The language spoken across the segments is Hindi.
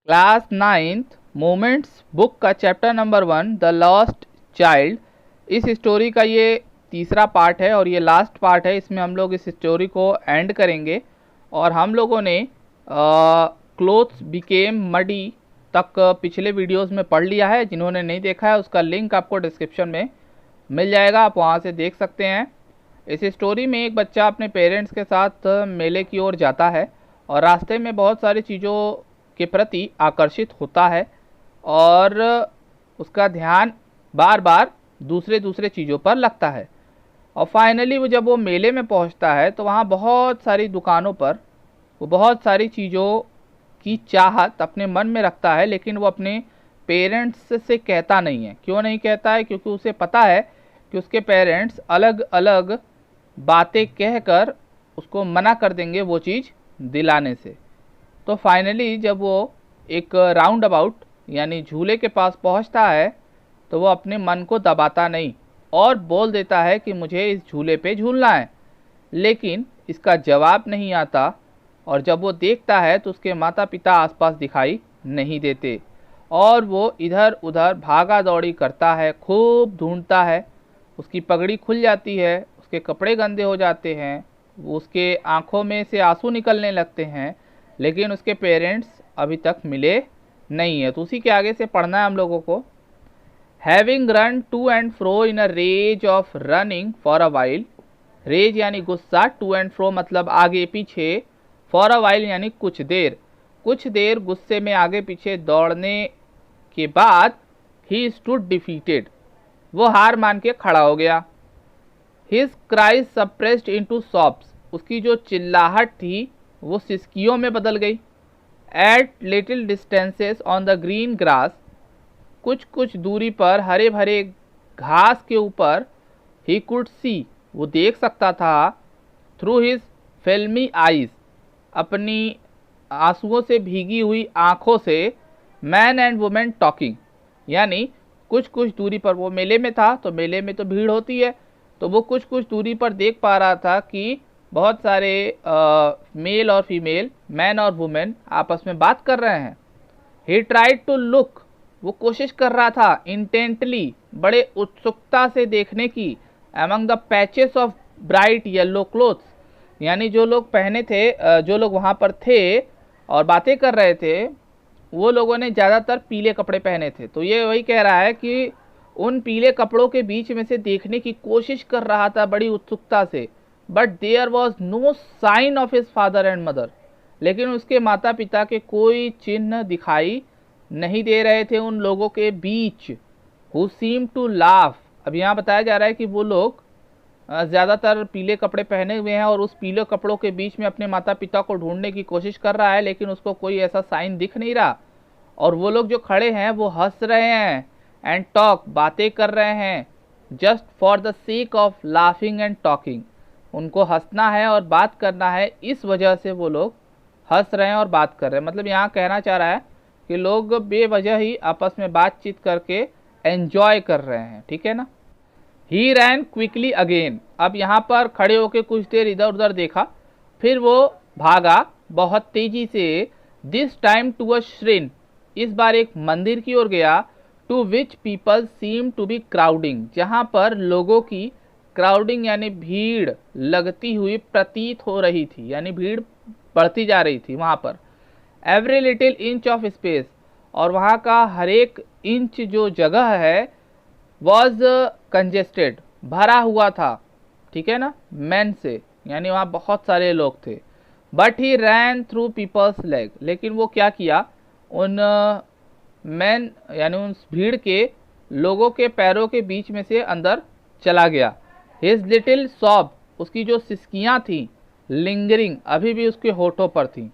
क्लास 9th मोमेंट्स बुक का chapter number 1 the lost child. इस स्टोरी का ये तीसरा पार्ट है और ये लास्ट पार्ट है। इसमें हम लोग इस स्टोरी को एंड करेंगे और हम लोगों ने क्लोथ्स बिकेम मडी तक पिछले वीडियोस में पढ़ लिया है। जिन्होंने नहीं देखा है उसका लिंक आपको डिस्क्रिप्शन में मिल जाएगा, आप वहाँ से देख सकते हैं। इस स्टोरी में एक बच्चा अपने पेरेंट्स के साथ मेले की ओर जाता है और रास्ते में बहुत सारी चीज़ों के प्रति आकर्षित होता है और उसका ध्यान बार बार दूसरे चीज़ों पर लगता है। और फाइनली जब वो मेले में पहुंचता है तो वहाँ बहुत सारी दुकानों पर वो बहुत सारी चीज़ों की चाहत अपने मन में रखता है, लेकिन वो अपने पेरेंट्स से कहता नहीं है। क्यों नहीं कहता है? क्योंकि उसे पता है कि उसके पेरेंट्स अलग अलग बातें कहकर उसको मना कर देंगे वो चीज़ दिलाने से। तो फाइनली जब वो एक राउंड अबाउट यानी झूले के पास पहुंचता है तो वो अपने मन को दबाता नहीं और बोल देता है कि मुझे इस झूले पे झूलना है, लेकिन इसका जवाब नहीं आता। और जब वो देखता है तो उसके माता पिता आसपास दिखाई नहीं देते और वो इधर उधर भागा दौड़ी करता है, खूब ढूंढता है। उसकी पगड़ी खुल जाती है, उसके कपड़े गंदे हो जाते हैं, उसके आंखों में से आंसू निकलने लगते हैं, लेकिन उसके पेरेंट्स अभी तक मिले नहीं है। तो उसी के आगे से पढ़ना है हम लोगों को। Having run to and fro in a rage of running for a while. Rage यानी गुस्सा, टू एंड फ्रो मतलब आगे पीछे, फॉर अ वाइल यानी कुछ देर। कुछ देर गुस्से में आगे पीछे दौड़ने के बाद ही स्टूड डिफीटेड, वो हार मान के खड़ा हो गया। His cries suppressed into sobs, उसकी जो चिल्लाहट थी वो सिसकियों में बदल गई। At little distances on the green grass, कुछ कुछ दूरी पर हरे भरे घास के ऊपर, ही कुड सी, वो देख सकता था, थ्रू हिज फिल्मी आईज, अपनी आंसुओं से भीगी हुई आंखों से, मैन एंड वुमेन टॉकिंग, यानी कुछ कुछ दूरी पर, वो मेले में था तो मेले में तो भीड़ होती है, तो वो कुछ कुछ दूरी पर देख पा रहा था कि बहुत सारे मेल और फीमेल, मैन और वुमेन आपस में बात कर रहे हैं। ही ट्राइड टू लुक, वो कोशिश कर रहा था इंटेंटली, बड़े उत्सुकता से देखने की, among the patches of bright yellow clothes, यानी जो लोग पहने थे, जो लोग वहाँ पर थे और बातें कर रहे थे वो लोगों ने ज़्यादातर पीले कपड़े पहने थे। तो ये वही कह रहा है कि उन पीले कपड़ों के बीच में से देखने की कोशिश कर रहा था बड़ी उत्सुकता से। But there was no sign of his father and mother, लेकिन उसके माता पिता के कोई चिन्ह दिखाई नहीं दे रहे थे उन लोगों के बीच। हु सीम टू लाफ, अब यहाँ बताया जा रहा है कि वो लोग ज़्यादातर पीले कपड़े पहने हुए हैं और उस पीले कपड़ों के बीच में अपने माता पिता को ढूंढने की कोशिश कर रहा है, लेकिन उसको कोई ऐसा साइन दिख नहीं रहा। और वो लोग जो खड़े हैं वो हंस रहे हैं, एंड टॉक, बातें कर रहे हैं, just for the sake of laughing and talking, उनको हंसना है और बात करना है, इस वजह से वो लोग हंस रहे हैं और बात कर रहे हैं। मतलब यहाँ कहना चाह रहा है कि लोग बेवजह ही आपस में बातचीत करके एंजॉय कर रहे हैं, ठीक है ना। ही रैन क्विकली अगेन, अब यहाँ पर खड़े होके कुछ देर इधर उधर देखा, फिर वो भागा बहुत तेजी से। This time to a shrine, इस बार एक मंदिर की ओर गया। To which people seem to be crowding, जहाँ पर लोगों की क्राउडिंग यानी भीड़ लगती हुई प्रतीत हो रही थी, यानी भीड़ बढ़ती जा रही थी वहाँ पर। Every little inch of space, और वहाँ का हर एक इंच जो जगह है, वॉज कंजेस्टेड, भरा हुआ था, ठीक है ना, मैन से, यानी वहाँ बहुत सारे लोग थे। But he ran through peoples leg, लेकिन वो क्या किया, उन मैन यानी उन भीड़ के लोगों के पैरों के बीच में से अंदर चला गया। हिज लिटिल सॉब, उसकी जो सिसकियाँ थी, लिंगरिंग, अभी भी उसके होठों पर थी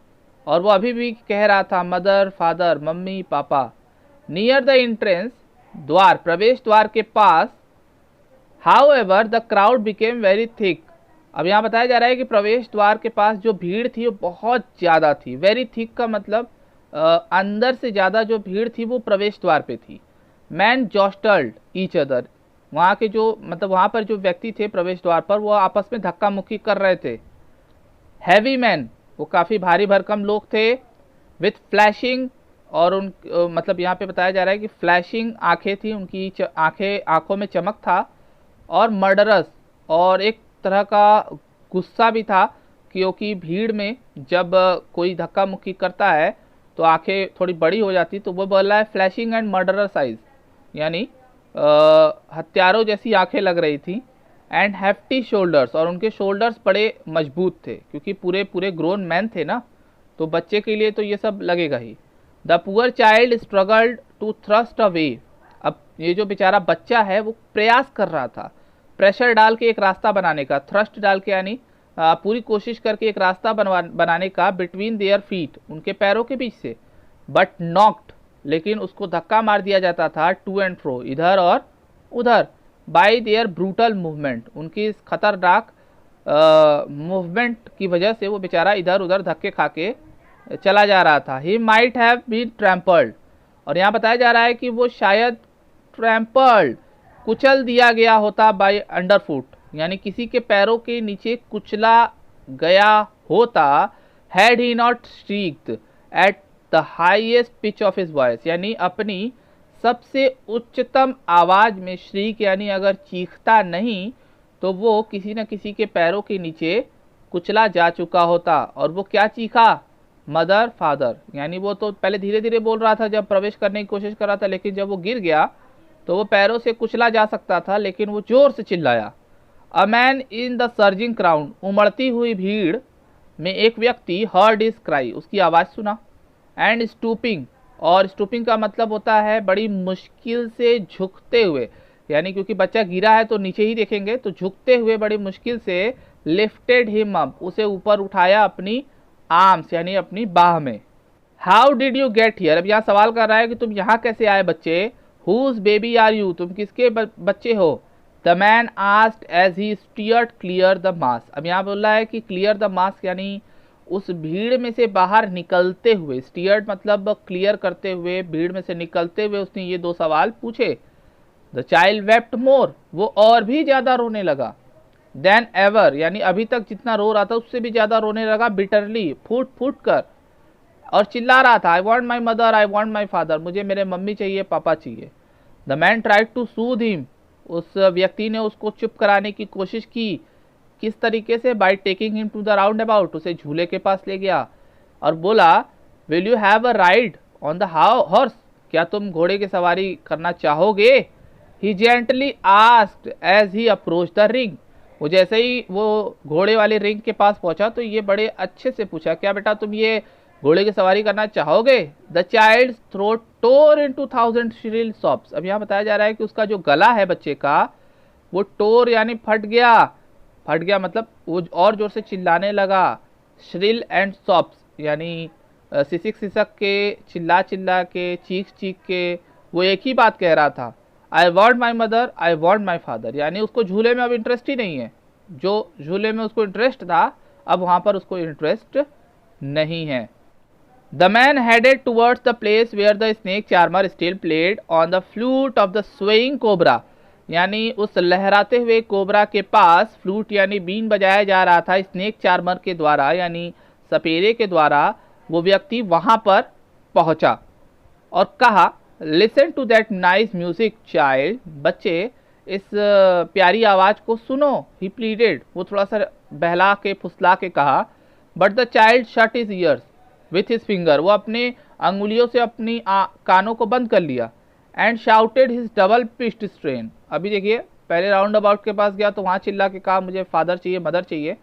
और वो अभी भी कह रहा था मदर फादर, मम्मी पापा। नियर द एंट्रेंस, द्वार, प्रवेश द्वार के पास, however the crowd became very thick, अब यहाँ बताया जा रहा है कि प्रवेश द्वार के पास जो भीड़ थी वो बहुत ज़्यादा थी। वेरी थिक का मतलब अंदर से ज़्यादा जो भीड़ थी वो प्रवेश द्वार पे थी। मैन जॉस्टल्ड ईच अदर, वहाँ के जो मतलब वहाँ पर जो व्यक्ति थे प्रवेश द्वार पर, वो आपस में धक्का मुक्की कर रहे थे। हैवी मैन, वो काफ़ी भारी भरकम लोग थे। विथ फ्लैशिंग और उन मतलब यहाँ पे बताया जा रहा है कि फ्लैशिंग आंखें थी उनकी, आंखों में चमक था, और मर्डरस, और एक तरह का गुस्सा भी था, क्योंकि भीड़ में जब कोई धक्का मुक्की करता है तो आंखें थोड़ी बड़ी हो जाती। तो वो बोल रहा है फ्लैशिंग एंड मर्डरस आइज, यानी हत्यारों जैसी आंखें लग रही थी। एंड हैफ्टी शोल्डर्स, और उनके शोल्डर्स बड़े मजबूत थे, क्योंकि पूरे पूरे ग्रोन मैन थे ना, तो बच्चे के लिए तो ये सब लगेगा ही। The poor child struggled to thrust away, अब ये जो बेचारा बच्चा है वो प्रयास कर रहा था प्रेशर डाल के एक रास्ता बनाने का, थ्रस्ट डाल के यानी पूरी कोशिश करके एक रास्ता बनाने का, बिटवीन देयर फीट, उनके पैरों के बीच से, बट नॉक्ड, लेकिन उसको धक्का मार दिया जाता था, टू एंड फ्रो, इधर और उधर, बाय देयर ब्रूटल मूवमेंट, उनकी इस खतरनाक मूवमेंट की वजह से वो बेचारा इधर उधर धक्के खा के चला जा रहा था। He might have been trampled, और यहाँ बताया जा रहा है कि वो शायद ट्रैम्पल्ड, कुचल दिया गया होता, बाय अंडरफुट, यानी किसी के पैरों के नीचे कुचला गया होता, had he not shrieked at the highest pitch of his voice, यानी अपनी सबसे उच्चतम आवाज में श्रीक, यानी अगर चीखता नहीं तो वो किसी न किसी के पैरों के नीचे कुचला जा चुका होता। और वो क्या चीखा? मदर फादर, यानी वो तो पहले धीरे धीरे बोल रहा था जब प्रवेश करने की कोशिश कर रहा था, लेकिन जब वो गिर गया तो वो पैरों से कुचला जा सकता था, लेकिन वो जोर से चिल्लाया। A man in the surging crowd, उमड़ती हुई भीड़ में एक व्यक्ति, हर्ड इज क्राई, उसकी आवाज़ सुना, एंड स्टूपिंग, और स्टूपिंग का मतलब होता है बड़ी मुश्किल से झुकते हुए, यानी क्योंकि बच्चा गिरा है तो नीचे ही देखेंगे, तो झुकते हुए बड़ी मुश्किल से, लिफ्टेड हिम अप, उसे ऊपर उठाया अपनी आर्म्स, यानी अपनी बाह में। How did you get here, अब यहाँ सवाल कर रहा है कि तुम यहाँ कैसे आए बच्चे। हुज बेबी आर यू, तुम किसके बच्चे हो। The man asked as he steered clear the mass, अब यहाँ बोल रहा है कि क्लियर द मास, यानी उस भीड़ में से बाहर निकलते हुए, स्टीयर्ड मतलब क्लियर करते हुए, भीड़ में से निकलते हुए उसने ये दो सवाल पूछे। द चाइल्ड वेप्ट मोर, वो और भी ज्यादा रोने लगा। देन एवर, यानी अभी तक जितना रो रहा था उससे भी ज्यादा रोने लगा, बिटरली, फूट फूट कर, और चिल्ला रहा था, I want my mother, I want my father, मुझे मेरे मम्मी चाहिए, पापा चाहिए। The man tried to soothe him, उस व्यक्ति ने उसको चुप कराने की कोशिश की। किस तरीके से? By taking him to the round about, उसे झूले के पास ले गया और बोला, will you have a ride on the horse, क्या तुम घोड़े की सवारी करना चाहोगे। He gently asked as he approach the ring, वो जैसे ही वो घोड़े वाले रिंग के पास पहुंचा तो ये बड़े अच्छे से पूछा, क्या बेटा तुम ये घोड़े की सवारी करना चाहोगे। The child throat tore into 1000 shrill sobs, अब यहाँ बताया जा रहा है कि उसका जो गला है बच्चे का, वो टोर यानी फट गया, फट गया मतलब वो और जोर से चिल्लाने लगा। श्रिल एंड सॉब्स, यानी सिसक सिसक के, चिल्ला चिल्ला के, चीख चीख के, वो एक ही बात कह रहा था, I want my mother, I want my father, यानी उसको झूले में अब इंटरेस्ट ही नहीं है। जो झूले में उसको इंटरेस्ट था अब वहाँ पर उसको इंटरेस्ट नहीं है। The man headed towards the place where the snake charmer still played on the flute of the swaying cobra, यानी उस लहराते हुए कोबरा के पास फ्लूट यानी बीन बजाया जा रहा था स्नेक चार्मर के द्वारा, यानी सपेरे के द्वारा। वो व्यक्ति वहां पर पहुंचा और कहा, listen to that nice music child, बच्चे इस प्यारी आवाज को सुनो। ही प्लीडेड, वो थोड़ा सा बहला के फुसला के कहा। But the child shut his years with his finger, वो अपने अंगुलियों से अपनी कानों को बंद कर लिया। And shouted his double pitched strain, अभी देखिए पहले राउंड अबाउट के पास गया तो वहां चिल्ला के कहा मुझे फादर चाहिए, मदर चाहिए,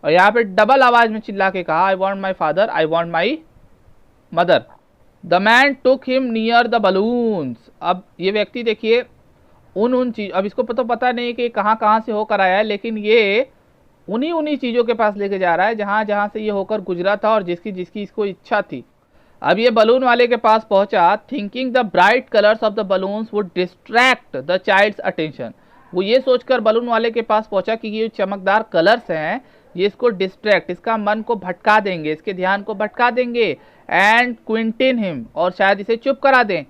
और यहाँ पे डबल आवाज में चिल्ला के कहा, आई want my father, I want my mother. The man took him near the balloons, अब ये व्यक्ति देखिए उन चीज, अब इसको पता नहीं कि कहाँ से होकर आया है, लेकिन ये उन्हीं चीजों के पास लेके जा रहा है जहां से ये होकर गुजरा था और जिसकी इसको इच्छा थी। अब ये बलून वाले के पास पहुंचा, thinking the bright colours of the balloons would distract the child's attention, वो ये सोचकर बलून वाले के पास पहुंचा कि ये चमकदार कलर्स हैं, ये इसको डिस्ट्रैक्ट, इसका मन को भटका देंगे, इसके ध्यान को भटका देंगे। एंड क्विंटिन हिम, और शायद इसे चुप करा दें।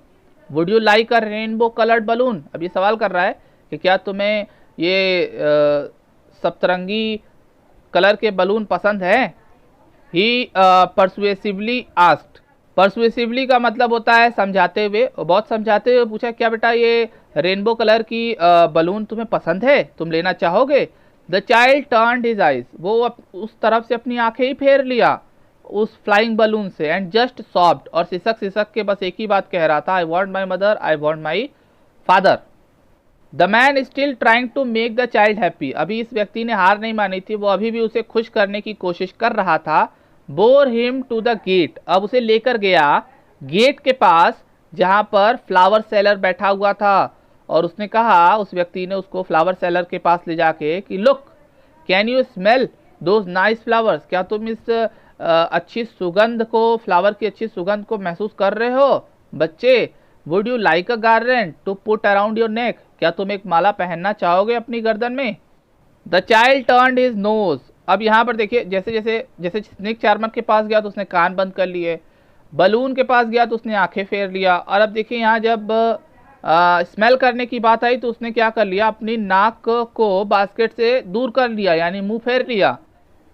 Would you like a rainbow coloured balloon, अब ये सवाल कर रहा है कि क्या तुम्हें ये सप्तरंगी कलर के बलून पसंद है। ही परसुएसिवली आस्क्ड, परसुएसिवली का मतलब होता है समझाते हुए, बहुत समझाते हुए पूछा, क्या बेटा ये रेनबो कलर की बलून तुम्हें पसंद है, तुम लेना चाहोगे? The child turned his eyes, वो उस तरफ से अपनी आंखें ही फेर लिया उस फ्लाइंग बलून से, एंड जस्ट सॉफ्ट, और सिसक सिसक के बस एक ही बात कह रहा था, I want my mother, I want my father. The man still trying to make the child happy, अभी इस व्यक्ति ने हार नहीं मानी थी, वो अभी भी उसे खुश करने की कोशिश कर रहा था। Bore him to the gate, अब उसे लेकर गया गेट के पास जहां पर फ्लावर सेलर बैठा हुआ था, और उसने कहा, उस व्यक्ति ने उसको फ्लावर सेलर के पास ले जाके कि look, can you smell those nice flowers, क्या तुम इस अच्छी सुगंध को, फ्लावर की अच्छी सुगंध को महसूस कर रहे हो बच्चे? Would you like a garland to put around your neck, क्या तुम एक माला पहनना चाहोगे अपनी गर्दन में? The child turned his nose, अब यहाँ पर देखिए, जैसे जैसे जैसे स्नेक चार्मर के पास गया तो उसने कान बंद कर लिए, बलून के पास गया तो उसने आंखें फेर लिया, और अब देखिए यहाँ जब स्मेल करने की बात आई तो उसने क्या कर लिया, अपनी नाक को बास्केट से दूर कर लिया, यानी मुंह फेर लिया।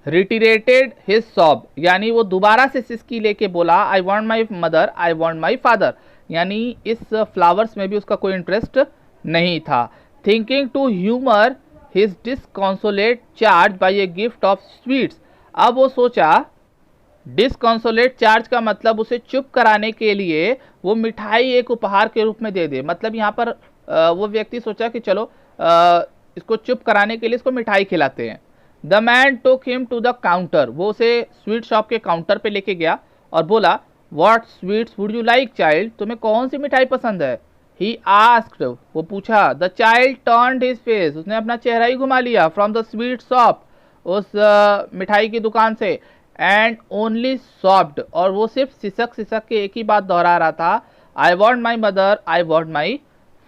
रिटिरेटेड हिज सॉब, यानी वो दोबारा से सिसकी लेके बोला, आई want my mother, I want my father, यानी इस फ्लावर्स में भी उसका कोई इंटरेस्ट नहीं था। Thinking to humour his disconsolate charge by a gift of sweets, अब वो सोचा, डिसकॉन्सोलेट चार्ज का मतलब उसे चुप कराने के लिए वो मिठाई एक उपहार के रूप में दे दे, मतलब यहाँ पर वो व्यक्ति सोचा कि चलो इसको चुप कराने के लिए इसको मिठाई खिलाते हैं। The man took him to the counter, वो उसे स्वीट शॉप के काउंटर पे लेके गया और बोला, what sweets would you like child, तुम्हें कौन सी मिठाई पसंद है? ही आस्क्ड, वो पूछा। The child turned his face, उसने अपना चेहरा ही घुमा लिया, फ्रॉम द स्वीट शॉप, उस मिठाई की दुकान से, एंड ओनली सॉफ्ट, और वो सिर्फ सिसक सिसक के एक ही बात दोहरा रहा था, I want my mother, I want my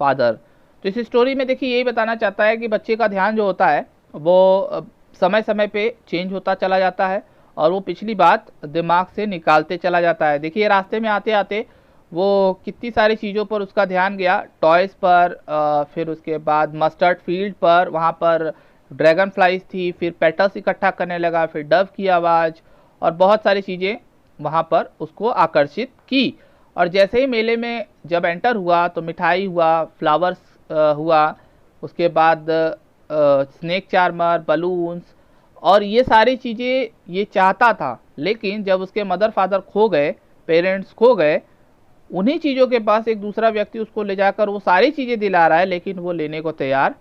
father. तो इस स्टोरी में देखिए यही बताना चाहता है कि बच्चे का ध्यान जो होता है वो समय समय पे चेंज होता चला जाता है, और वो पिछली बात दिमाग से निकालते चला जाता है। देखिए रास्ते में आते आते वो कितनी सारी चीज़ों पर उसका ध्यान गया, टॉयज़ पर, फिर उसके बाद मस्टर्ड फील्ड पर, वहाँ पर ड्रैगन फ्लाइज थी, फिर पेटल्स इकट्ठा करने लगा, फिर डव की आवाज़, और बहुत सारी चीज़ें वहाँ पर उसको आकर्षित की। और जैसे ही मेले में जब एंटर हुआ तो मिठाई हुआ, फ्लावर्स हुआ, उसके बाद स्नेक चार्मर, बलून्स, और ये सारी चीज़ें ये चाहता था, लेकिन जब उसके मदर फादर खो गए, पेरेंट्स खो गए, उन्हीं चीज़ों के पास एक दूसरा व्यक्ति उसको ले जाकर वो सारी चीज़ें दिला रहा है, लेकिन वो लेने को तैयार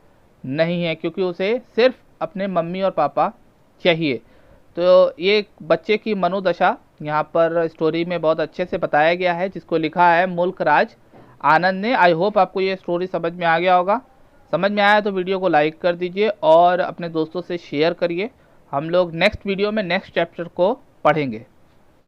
नहीं है, क्योंकि उसे सिर्फ अपने मम्मी और पापा चाहिए। तो ये बच्चे की मनोदशा यहाँ पर स्टोरी में बहुत अच्छे से बताया गया है, जिसको लिखा है मुल्क राज आनंद ने। आई होप आपको ये स्टोरी समझ में आ गया होगा। समझ में आया तो वीडियो को लाइक कर दीजिए और अपने दोस्तों से शेयर करिए। हम लोग नेक्स्ट वीडियो में नेक्स्ट चैप्टर को पढ़ेंगे।